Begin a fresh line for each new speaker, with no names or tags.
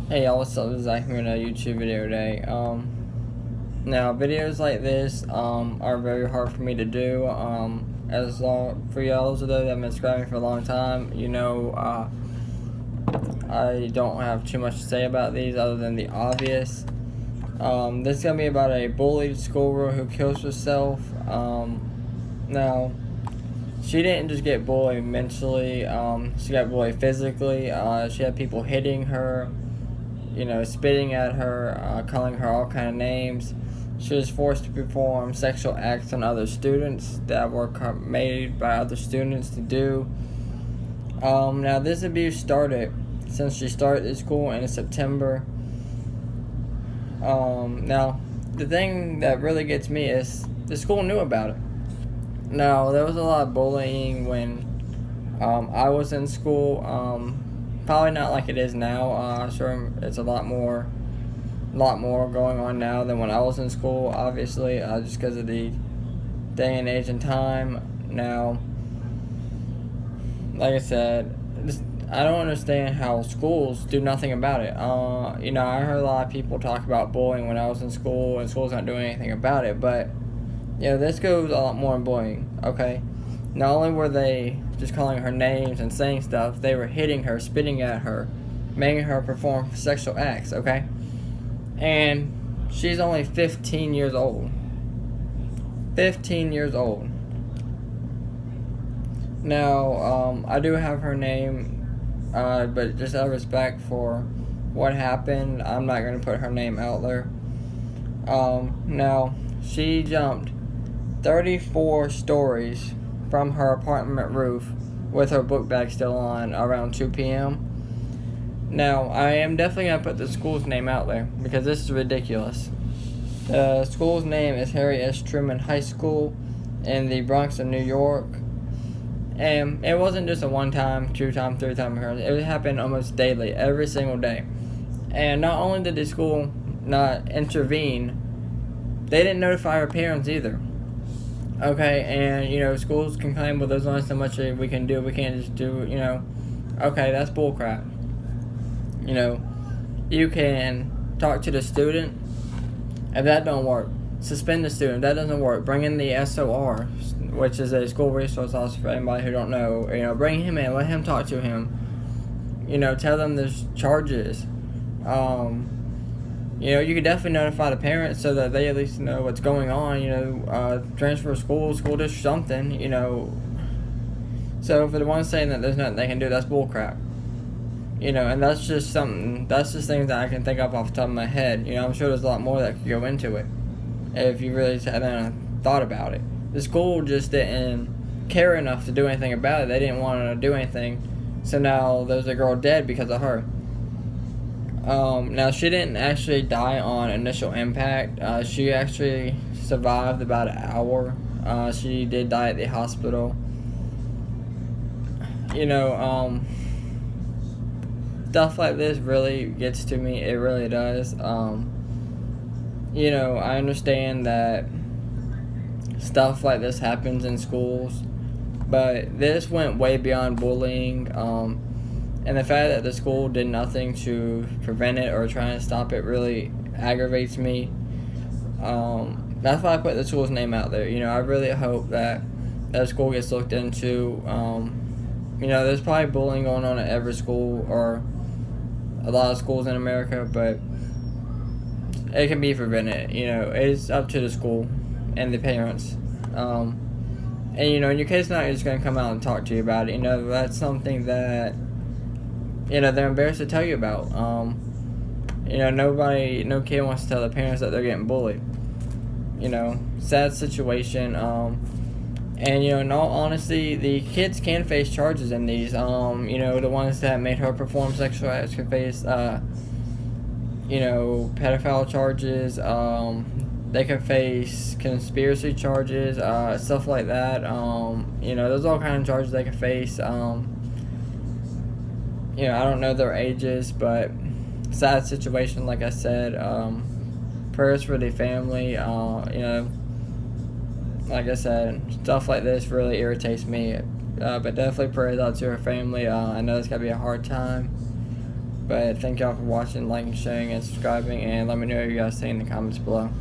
Hey y'all, what's up? This is Zach here in a YouTube video today. Now videos like this are very hard for me to do. For y'all that have been subscribing for a long time, I don't have too much to say about these other than the obvious. This is gonna be about a bullied schoolgirl who kills herself. Now she didn't just get bullied mentally. She got bullied physically. She had people hitting her, spitting at her, calling her all kind of names. She was forced to perform sexual acts on other students that were made by other students to do. Now, this abuse started since she started at school in September. Now, the thing that really gets me is the school knew about it. Now, there was a lot of bullying when I was in school. Probably not like it is now. Sure, it's a lot more going on now than when I was in school. Obviously, just because of the day and age and time. Now, like I said, I don't understand how schools do nothing about it. I heard a lot of people talk about bullying when I was in school, and schools not doing anything about it. But this goes a lot more than bullying. Okay, not only were they just calling her names and saying stuff, they were hitting her, spitting at her, making her perform sexual acts, okay? And she's only 15 years old. 15 years old. Now, I do have her name, but just out of respect for what happened, I'm not going to put her name out there. Now, she jumped 34 stories from her apartment roof with her book bag still on around 2 p.m. Now, I am definitely going to put the school's name out there because this is ridiculous. The school's name is Harry S. Truman High School in the Bronx of New York. And it wasn't just a one-time, two-time, three-time occurrence. It happened almost daily, every single day. And not only did the school not intervene, they didn't notify her parents either. Okay, and schools can claim, well, there's only so much we can do. We can't just do, okay, that's bullcrap. You can talk to the student. If that don't work, suspend the student. If that doesn't work, bring in the SOR, which is a school resource officer for anybody who don't know. Bring him in, let him talk to him. Tell them there's charges. You could definitely notify the parents so that they at least know what's going on, transfer school district, something, So for the ones saying that there's nothing they can do, that's bullcrap. And that's just things that I can think of off the top of my head. I'm sure there's a lot more that could go into it if you really hadn't thought about it. The school just didn't care enough to do anything about it. They didn't want to do anything. So now there's a girl dead because of her. Now, she didn't actually die on initial impact. She actually survived about an hour. She did die at the hospital. Stuff like this really gets to me. It really does. I understand that stuff like this happens in schools, but this went way beyond bullying. And the fact that the school did nothing to prevent it or try and stop it really aggravates me. That's why I put the school's name out there. I really hope that school gets looked into. There's probably bullying going on at every school or a lot of schools in America, but it can be prevented. It's up to the school and the parents. And in your case, not just going to come out and talk to you about it. That's something that they're embarrassed to tell you about. No kid wants to tell their parents that they're getting bullied. Sad situation. And in all honesty, the kids can face charges in these. The ones that made her perform sexual acts could face, pedophile charges. They could face conspiracy charges, stuff like that. There's all kinds of charges they could face. I don't know their ages, but sad situation, like I said. Prayers for the family. Like I said, stuff like this really irritates me. But definitely prayers out to her family. I know it's gotta be a hard time. But thank y'all for watching, liking, sharing, and subscribing, and let me know what you guys think in the comments below.